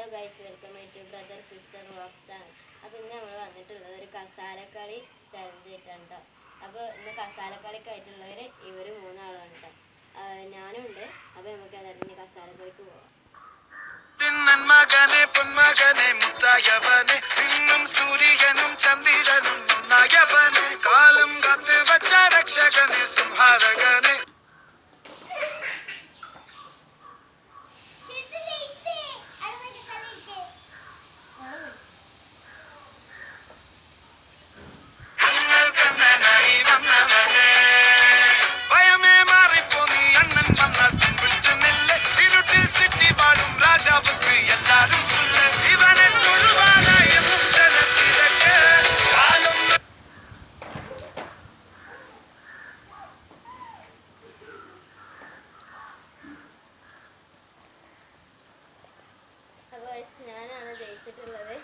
Hello guys, welcome to brother sister rockstar. അപ്പോൾ ഇന്ന് നമ്മൾ വന്നിട്ടുള്ളത് ഒരു കസാലക്കളി ചലഞ്ച് ആയിട്ടാണ് കേട്ടോ. അപ്പോൾ ഇന്ന് കസാലക്കളിക്കായിട്ടുള്ളവർ ഇവർ മൂന്നാളാണ് കേട്ടോ. ഞാനുണ്ട്. അപ്പോൾ നമുക്ക് അതായത് കസാലക്കളിക്ക് പോവാം. മകനെ പൊന്മകനെ മുത്തായവനെ നിന്നും സൂര്യനും ചന്ദ്രനും ഒന്നായവനെ കാലം കാത്ത് വച്ച രക്ഷകനെ സംഹാരകനെ. ഭയമേ മാറിപ്പോ നീ അണ്ണൻ വന്നാൽ പിൻവിട്ടുന്നില്ല ഇരുട്ടിൽ സിറ്റി വാഴും രാജാവുക്ക് എല്ലാരും സുല്ല ഇവനെ തൊഴുവാനായും ജനത്തിരക്ക് കാലം. അപ്പോൾ ഞാനാണ് ജയിച്ചിട്ടുള്ളത്.